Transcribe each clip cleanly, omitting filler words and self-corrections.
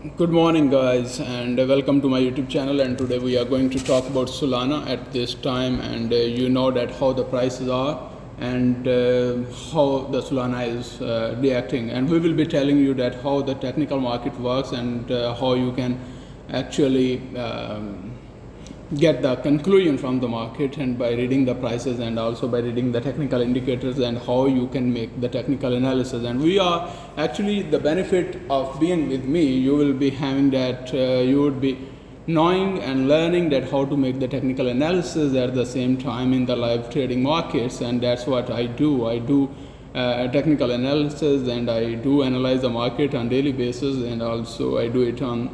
Good morning, guys, and welcome to my YouTube channel. And today we are going to talk about Solana at this time, and you know that how the prices are and how the Solana is reacting. And we will be telling you that how the technical market works and how you can actually get the conclusion from the market, and by reading the prices and also by reading the technical indicators and how you can make the technical analysis. And we are actually, the benefit of being with me, you will be having that you would be knowing and learning that how to make the technical analysis at the same time in the live trading markets. And that's what I do technical analysis, and I do analyze the market on daily basis, and also I do it on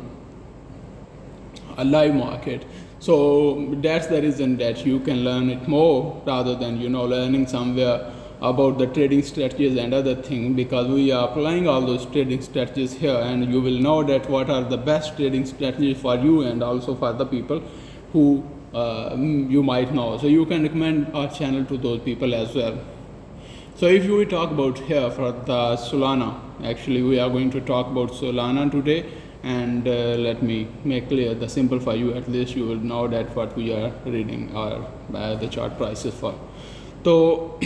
a live market. So that's the reason that you can learn it more rather than learning somewhere about the trading strategies and other things, because we are applying all those trading strategies here, and you will know that what are the best trading strategies for you and also for the people who you might know. So you can recommend our channel to those people as well. So if we talk about here for the Solana, actually we are going to talk about Solana today. And let me make clear the simple for you, at least you will know that what we are reading or the chart prices for. तो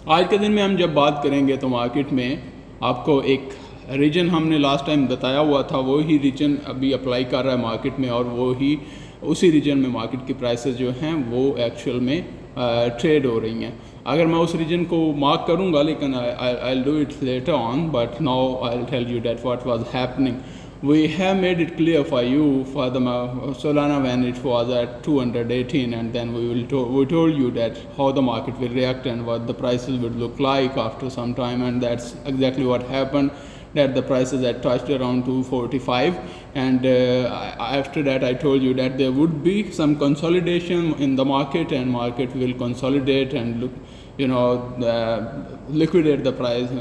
आज के दिन में हम जब बात करेंगे तो मार्केट में आपको एक रीजन हमने लास्ट टाइम बताया हुआ था, वो ही रीजन अभी अप्लाई कर रहा है मार्केट में, और वो ही उसी रीजन में मार्केट की प्राइसेस जो हैं वो एक्चुअल में ट्रेड हो रही हैं. अगर मैं उस रीजन को मार्क करूंगा, लेकिन I do it later on, but now I will tell you that what was happening. We have made it clear for you for the Solana when it was at 218, and then we told you that how the market will react and what the prices would look like after some time, and that's exactly what happened. That the prices had touched around 245, and after that I told you that there would be some consolidation in the market, and market will consolidate and liquidate the price,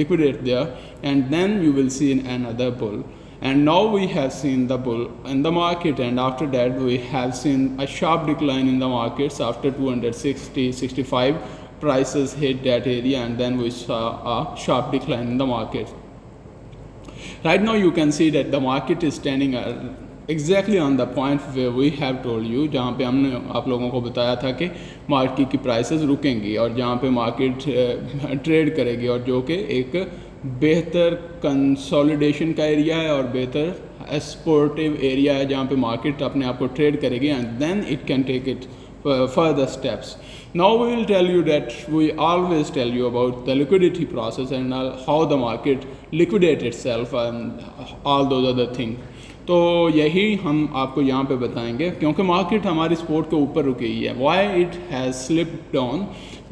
liquidate there, and then you will see another bull. And now we have seen the bull in the market, and after that we have seen a sharp decline in the markets. After 265 prices hit that area, and then we saw a sharp decline in the market. Right now you can see that the market is standing exactly on the point where we have told you, जहाँ पे हमने आप लोगों को बताया था कि market की प्राइसेस रुकेंगी और जहाँ पे मार्केट ट्रेड करेगी, और जो कि एक बेहतर कंसोलिडेशन का एरिया है और बेहतर एक्सपोर्टिव एरिया है, जहाँ पे मार्केट अपने आप को ट्रेड करेगी, and then it can take it further steps. Now we will tell you that we always tell you about the liquidity process and how the market liquidate itself and all those other things. तो यही हम आपको यहाँ पे बताएंगे, क्योंकि market हमारी support के ऊपर रुकी हुई है. Why it has slipped down,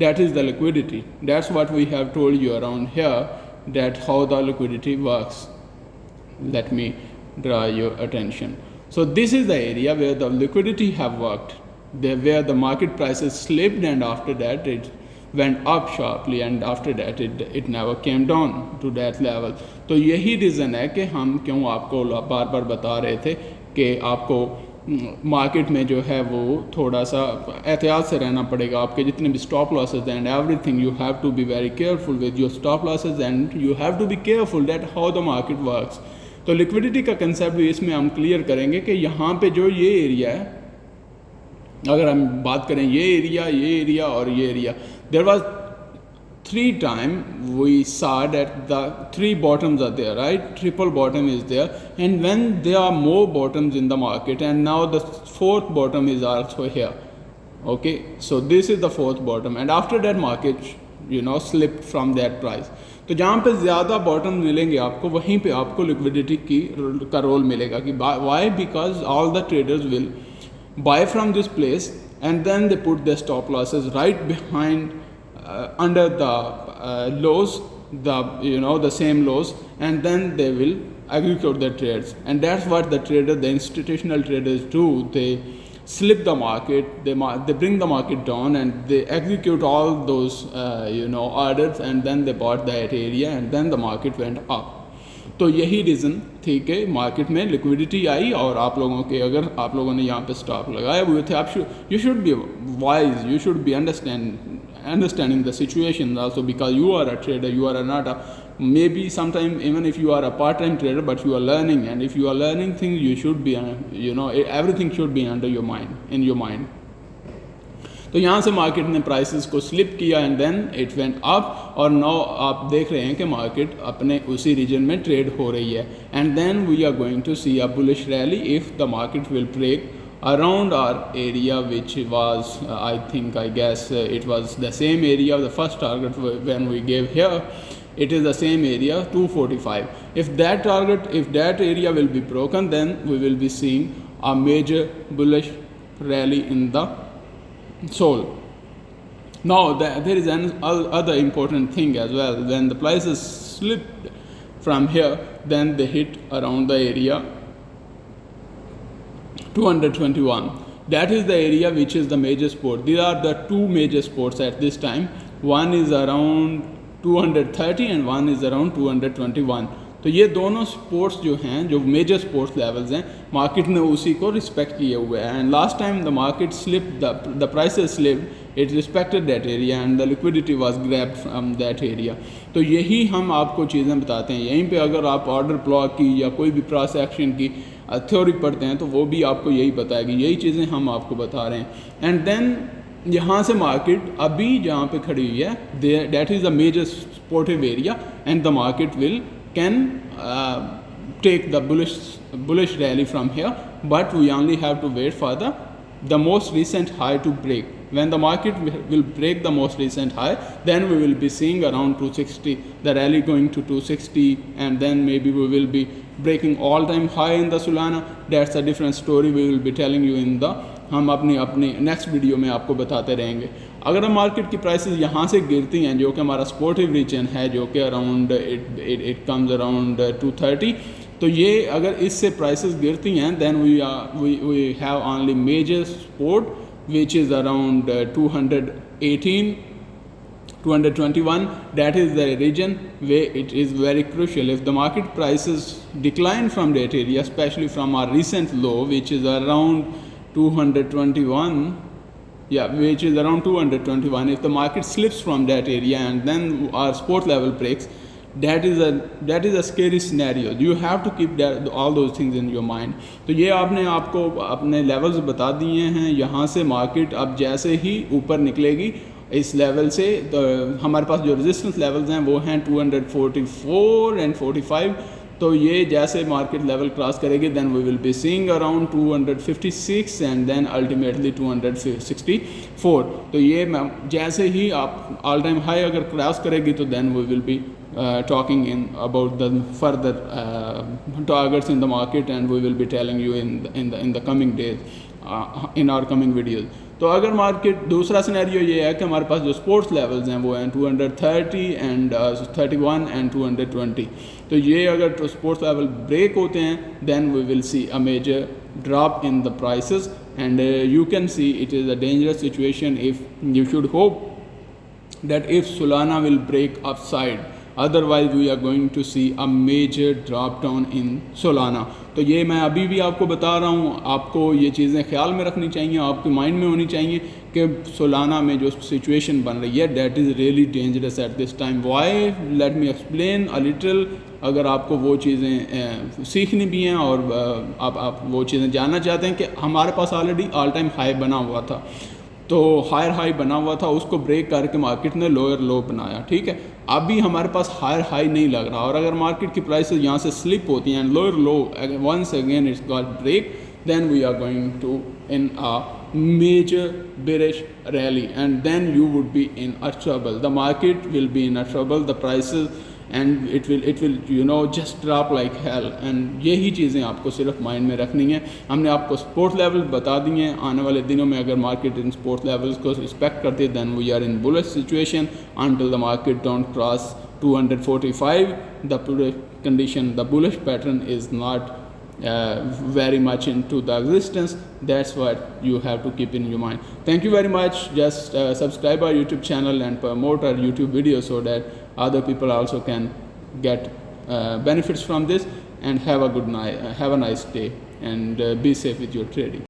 that is the liquidity. That's what we have told you around here, that how the liquidity works. Let me draw your attention. So this is the area where the liquidity have worked, where the market prices slipped, and after that it went up sharply, and after that it never came down to that level. तो यही reason है कि हम क्यों आपको बार बार बता रहे थे कि आपको मार्केट में जो है वो थोड़ा सा एहतियात से रहना पड़ेगा. आपके जितने भी stop losses and everything, you have to be very careful with your stop losses, and you have to be careful that how the market works. तो लिक्विडिटी का कंसेप्ट भी इसमें हम क्लियर करेंगे कि यहाँ पे जो ये एरिया है, अगर हम बात करें ये एरिया और ये area, there was 3 times we saw that the 3 bottoms are there, right? Triple bottom is there, and when there are more bottoms in the market, and now the 4th bottom is also here. Okay, so this is the 4th bottom, and after that market slipped from that price. तो जहाँ पे ज़्यादा bottom मिलेंगे आपको, वहीं पे आपको liquidity का रोल मिलेगा. कि why? Because all the traders will buy from this place, and then they put their stop losses right behind under the lows, the same lows, and then they will execute the trades. And that's what the institutional traders do. They slip the market, they bring the market down, and they execute all those orders, and then they bought that area, and then the market went up. तो यही reason थी कि market में liquidity आई, और आप लोगों के, अगर आप लोगों ने यहाँ पे स्टॉप लगाए हुए थे, आप you should be wise, you should be understanding the situation also, because you are a trader, you are not a maybe sometime even if you are a part-time trader, but you are learning, and if you are learning things, you should be, everything should be under your mind, in your mind. तो यहाँ से market ने prices को slip किया and then it went up, और now आप देख रहे हैं कि मार्केट अपने उसी रीजन में ट्रेड हो रही है. And then we are going to see a bullish rally if the market will break around our area, which was I guess it was the same area of the first target when we gave here. It is the same area 245. If that area will be broken, then we will be seeing a major bullish rally in the Sol. Now there is other important thing as well. When the prices slipped from here, then they hit around the area 221. That is the area which is the major support. There are the two major supports at this time. One is around 230 and one is around 221. तो ये दोनों sports जो हैं, जो major sports levels हैं, market ने उसी को रिस्पेक्ट किए हुए हैं. And last time the market slip, the prices slip, it respected that area and the liquidity was grabbed from that area. तो यही हम आपको चीज़ें बताते हैं. यहीं पे अगर आप ऑर्डर ब्लॉक की या कोई भी प्राइस एक्शन की थ्योरी पढ़ते हैं तो वो भी आपको यही बताएगी. यही चीज़ें हम आपको बता रहे हैं. एंड देन यहाँ से मार्केट अभी जहाँ पे खड़ी हुई है, that is the major supportive area and the market can take the bullish rally from here, but we only have to wait for the most recent high to break. When the market will break the most recent high, then we will be seeing around 260, the rally going to 260, and then maybe we will be breaking all-time high in the Solana. That's a different story we will be telling you in the, हम अपनी next video में आपको बताते रहेंगे. अगर हम market की prices यहाँ से गिरती हैं, जो कि हमारा सपोर्टिव रीजन है, जो कि अराउंड इट कम्स अराउंड 230, तो ये अगर इससे प्राइसेस गिरती हैं, then we have only major support which is around 218, 221. That is the region where it is very crucial. If the market prices decline from that area, especially from our recent low, which is around 221, which is around 221, if the market slips from that area and then our support level breaks, that is a scary scenario. You have to keep all those things in your mind. तो ये आपको अपने levels बता दिए हैं. यहाँ से market अब जैसे ही ऊपर निकलेगी इस लेवल से, तो हमारे पास जो रेजिस्टेंस लेवल्स हैं वो हैं 244 एंड 45. तो ये जैसे मार्केट लेवल क्रॉस करेगी, then we will be seeing around 256 and then ultimately 264. तो ये जैसे ही आप ऑल टाइम हाई अगर क्रॉस करेगी, तो then we will be talking in about the further targets in the market, and we will be telling you in the coming days in our coming videos. तो अगर market, दूसरा scenario ये है कि हमारे पास जो स्पोर्ट्स लेवल्स हैं वो हैं 230 एंड 31 एंड 220. तो ये अगर स्पोर्ट्स लेवल ब्रेक होते हैं, then we will see a major drop in the prices, and you can see it is a dangerous situation. If you should hope that if Solana will break upside, otherwise we are going to see a major drop down in Solana. तो ये मैं अभी भी आपको बता रहा हूँ, आपको ये चीज़ें ख्याल में रखनी चाहिए, आपके माइंड में होनी चाहिए कि सोलाना में जो सिचुएशन बन रही है, that is really dangerous at this time. Why, let me explain a little. अगर आपको वो चीज़ें सीखनी भी हैं और आप वो चीज़ें जानना चाहते हैं कि हमारे पास ऑलरेडी ऑल टाइम हाई बना हुआ था, तो हायर हाई बना हुआ था, उसको ब्रेक करके मार्केट ने लोअर लो बनाया. ठीक है, अभी हमारे पास हायर हाई नहीं लग रहा, और अगर मार्केट की प्राइसेस यहाँ से स्लिप होती हैं, lower low once again it's got break, then we are going to in a major bearish rally, and then you would be in a trouble. The market will be in a trouble, the prices, and it will just drop like hell. and यही चीज़ें आपको सिर्फ mind में रखनी है. हमने आपको support level बता दिए हैं. आने वाले दिनों में अगर मार्केट इन सपोर्ट लेवल्स को रिस्पेक्ट करती है, then we are in bullish situation until the market don't cross 245. the condition, the bullish pattern is not very much into the existence. That's what you have to keep in your mind. Thank you very much. Just subscribe our YouTube channel and promote our YouTube videos so that other people also can get benefits from this. And have a good night, have a nice day, and be safe with your trading.